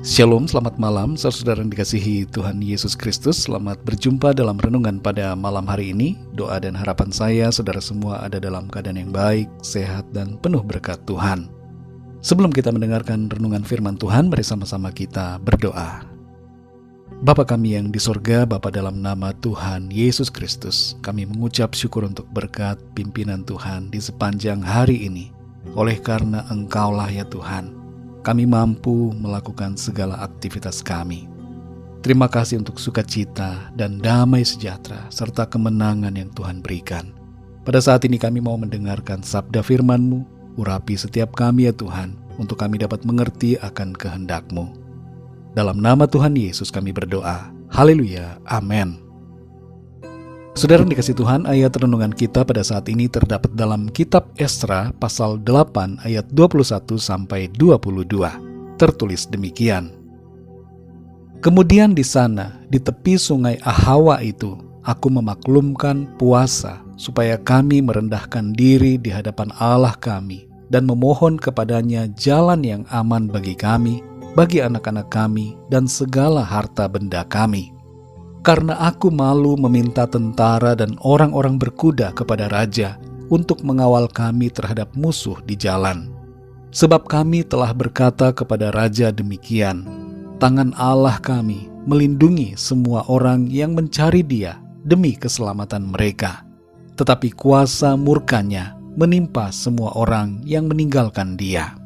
Shalom, selamat malam saudara yang dikasihi Tuhan Yesus Kristus. Selamat berjumpa dalam renungan pada malam hari ini. Doa dan harapan saya saudara semua ada dalam keadaan yang baik, sehat, dan penuh berkat Tuhan. Sebelum kita mendengarkan renungan firman Tuhan, mari sama-sama kita berdoa. Bapa kami yang di sorga, Bapa dalam nama Tuhan Yesus Kristus, kami mengucap syukur untuk berkat pimpinan Tuhan di sepanjang hari ini. Oleh karena Engkaulah ya Tuhan, kami mampu melakukan segala aktivitas kami. Terima kasih untuk sukacita dan damai sejahtera serta kemenangan yang Tuhan berikan. Pada saat ini kami mau mendengarkan sabda firman-Mu. Urapi setiap kami ya Tuhan, untuk kami dapat mengerti akan kehendak-Mu. Dalam nama Tuhan Yesus kami berdoa. Haleluya, amin. Saudara yang dikasihi Tuhan, ayat renungan kita pada saat ini terdapat dalam kitab Esra pasal 8 ayat 21-22. Tertulis demikian. Kemudian di sana, di tepi sungai Ahawa itu, aku memaklumkan puasa supaya kami merendahkan diri di hadapan Allah kami dan memohon kepadanya jalan yang aman bagi kami, bagi anak-anak kami, dan segala harta benda kami. Karena aku malu meminta tentara dan orang-orang berkuda kepada raja untuk mengawal kami terhadap musuh di jalan. Sebab kami telah berkata kepada raja demikian, tangan Allah kami melindungi semua orang yang mencari Dia demi keselamatan mereka. Tetapi kuasa murkanya menimpa semua orang yang meninggalkan Dia.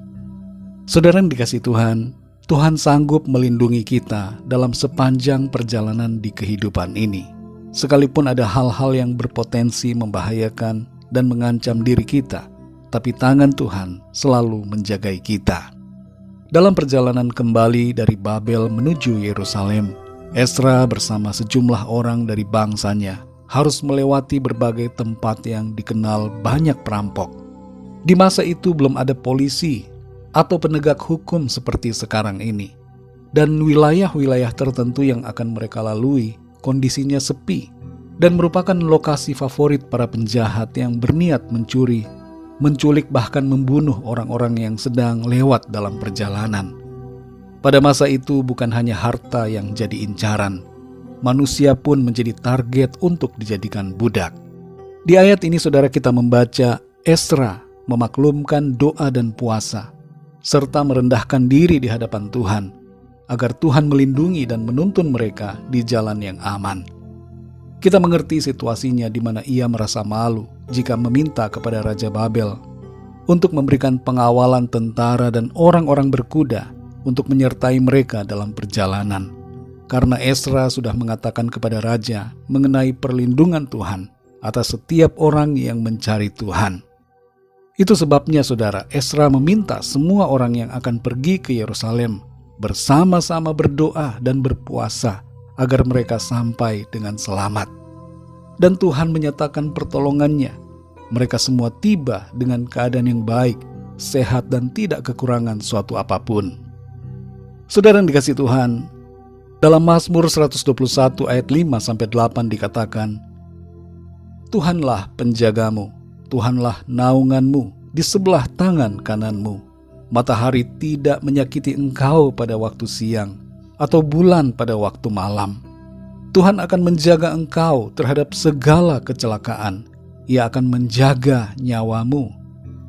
Saudara yang dikasihi Tuhan, Tuhan sanggup melindungi kita dalam sepanjang perjalanan di kehidupan ini. Sekalipun ada hal-hal yang berpotensi membahayakan dan mengancam diri kita, tapi tangan Tuhan selalu menjagai kita. Dalam perjalanan kembali dari Babel menuju Yerusalem, Esra bersama sejumlah orang dari bangsanya harus melewati berbagai tempat yang dikenal banyak perampok. Di masa itu belum ada polisi atau penegak hukum seperti sekarang ini. Dan wilayah-wilayah tertentu yang akan mereka lalui kondisinya sepi dan merupakan lokasi favorit para penjahat yang berniat mencuri, menculik, bahkan membunuh orang-orang yang sedang lewat dalam perjalanan. Pada masa itu bukan hanya harta yang jadi incaran, manusia pun menjadi target untuk dijadikan budak. Di ayat ini saudara kita membaca Esra memaklumkan doa dan puasa serta merendahkan diri di hadapan Tuhan, agar Tuhan melindungi dan menuntun mereka di jalan yang aman. Kita mengerti situasinya di mana ia merasa malu jika meminta kepada Raja Babel untuk memberikan pengawalan tentara dan orang-orang berkuda untuk menyertai mereka dalam perjalanan. Karena Esra sudah mengatakan kepada Raja mengenai perlindungan Tuhan atas setiap orang yang mencari Tuhan. Itu sebabnya saudara, Esra meminta semua orang yang akan pergi ke Yerusalem bersama-sama berdoa dan berpuasa agar mereka sampai dengan selamat. Dan Tuhan menyatakan pertolongannya. Mereka semua tiba dengan keadaan yang baik, sehat, dan tidak kekurangan suatu apapun. Saudara yang dikasihi Tuhan, dalam Mazmur 121 ayat 5-8 dikatakan, Tuhanlah penjagamu, Tuhanlah naunganmu di sebelah tangan kananmu. Matahari tidak menyakiti engkau pada waktu siang, atau bulan pada waktu malam. Tuhan akan menjaga engkau terhadap segala kecelakaan. Ia akan menjaga nyawamu.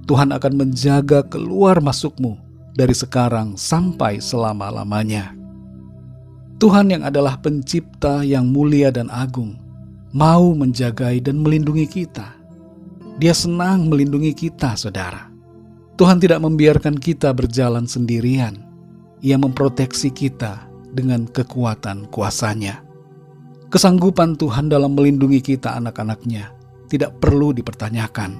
Tuhan akan menjaga keluar masukmu dari sekarang sampai selama-lamanya. Tuhan yang adalah pencipta yang mulia dan agung, mau menjagai dan melindungi kita. Dia senang melindungi kita, saudara. Tuhan tidak membiarkan kita berjalan sendirian. Ia memproteksi kita dengan kekuatan kuasa-Nya. Kesanggupan Tuhan dalam melindungi kita anak-anak-Nya tidak perlu dipertanyakan.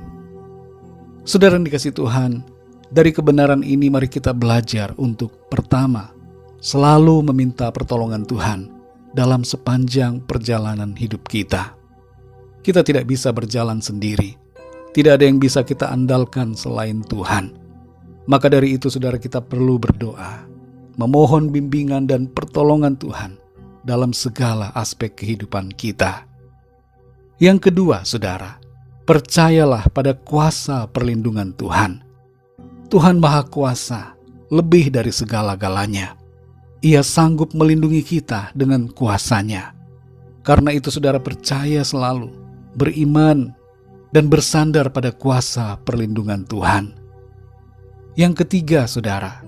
Saudara yang dikasihi Tuhan, dari kebenaran ini mari kita belajar untuk pertama, selalu meminta pertolongan Tuhan dalam sepanjang perjalanan hidup kita. Kita tidak bisa berjalan sendiri. Tidak ada yang bisa kita andalkan selain Tuhan. Maka dari itu saudara, kita perlu berdoa, memohon bimbingan dan pertolongan Tuhan dalam segala aspek kehidupan kita. Yang kedua saudara, percayalah pada kuasa perlindungan Tuhan. Tuhan Maha Kuasa, lebih dari segala-galanya. Ia sanggup melindungi kita dengan kuasa-Nya. Karena itu saudara percaya selalu, beriman, dan bersandar pada kuasa perlindungan Tuhan. Yang ketiga saudara,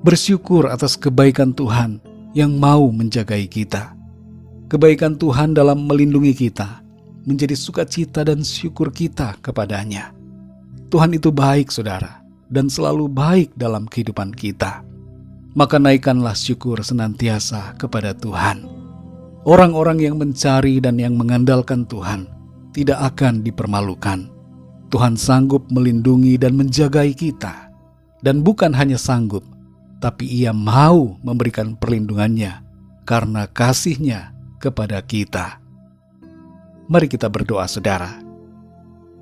bersyukur atas kebaikan Tuhan yang mau menjagai kita. Kebaikan Tuhan dalam melindungi kita menjadi sukacita dan syukur kita kepada-Nya. Tuhan itu baik saudara, dan selalu baik dalam kehidupan kita. Maka naikkanlah syukur senantiasa kepada Tuhan. Orang-orang yang mencari dan yang mengandalkan Tuhan tidak akan dipermalukan. Tuhan sanggup melindungi dan menjagai kita. Dan bukan hanya sanggup, tapi Ia mau memberikan perlindungannya karena kasih-Nya kepada kita. Mari kita berdoa saudara.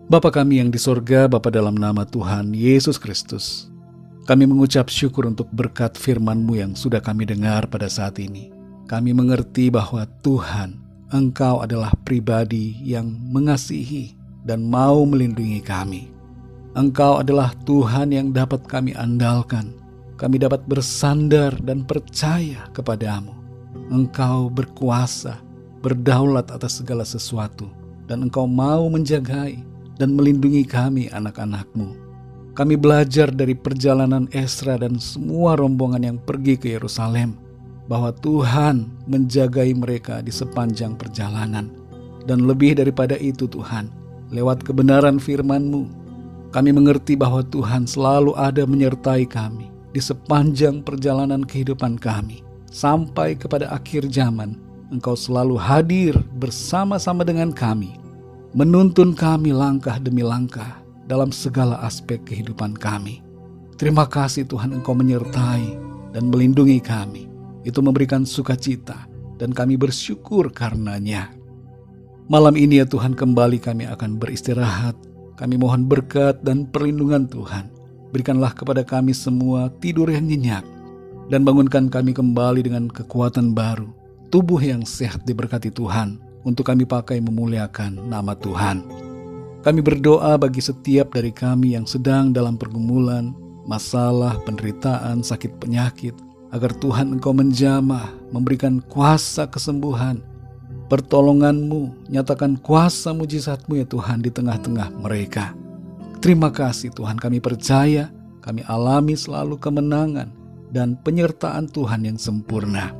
Bapa kami yang di sorga, Bapa dalam nama Tuhan Yesus Kristus, kami mengucap syukur untuk berkat firman-Mu yang sudah kami dengar pada saat ini. Kami mengerti bahwa Tuhan, Engkau adalah pribadi yang mengasihi dan mau melindungi kami. Engkau adalah Tuhan yang dapat kami andalkan. Kami dapat bersandar dan percaya kepadamu. Engkau berkuasa, berdaulat atas segala sesuatu, dan Engkau mau menjagai dan melindungi kami anak-anak-Mu. Kami belajar dari perjalanan Esra dan semua rombongan yang pergi ke Yerusalem, bahwa Tuhan menjagai mereka di sepanjang perjalanan. Dan lebih daripada itu Tuhan, lewat kebenaran firman-Mu, kami mengerti bahwa Tuhan selalu ada menyertai kami di sepanjang perjalanan kehidupan kami. Sampai kepada akhir zaman, Engkau selalu hadir bersama-sama dengan kami, menuntun kami langkah demi langkah dalam segala aspek kehidupan kami. Terima kasih Tuhan, Engkau menyertai dan melindungi kami. Itu memberikan sukacita dan kami bersyukur karenanya. Malam ini ya Tuhan, kembali kami akan beristirahat. Kami mohon berkat dan perlindungan Tuhan. Berikanlah kepada kami semua tidur yang nyenyak, dan bangunkan kami kembali dengan kekuatan baru, tubuh yang sehat diberkati Tuhan, untuk kami pakai memuliakan nama Tuhan. Kami berdoa bagi setiap dari kami yang sedang dalam pergumulan, masalah, penderitaan, sakit penyakit, agar Tuhan Engkau menjamah, memberikan kuasa kesembuhan, pertolongan-Mu, nyatakan kuasa mujizat-Mu ya Tuhan di tengah-tengah mereka. Terima kasih Tuhan, kami percaya, kami alami selalu kemenangan dan penyertaan Tuhan yang sempurna.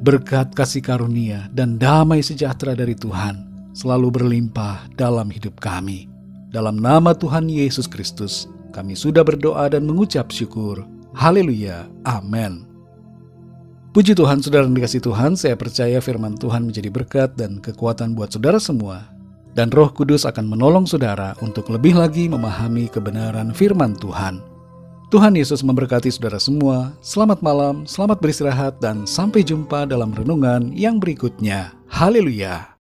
Berkat kasih karunia dan damai sejahtera dari Tuhan selalu berlimpah dalam hidup kami. Dalam nama Tuhan Yesus Kristus, kami sudah berdoa dan mengucap syukur. Haleluya, amin. Puji Tuhan, saudara yang dikasihi Tuhan, saya percaya firman Tuhan menjadi berkat dan kekuatan buat saudara semua. Dan Roh Kudus akan menolong saudara untuk lebih lagi memahami kebenaran firman Tuhan. Tuhan Yesus memberkati saudara semua. Selamat malam, selamat beristirahat, dan sampai jumpa dalam renungan yang berikutnya. Haleluya.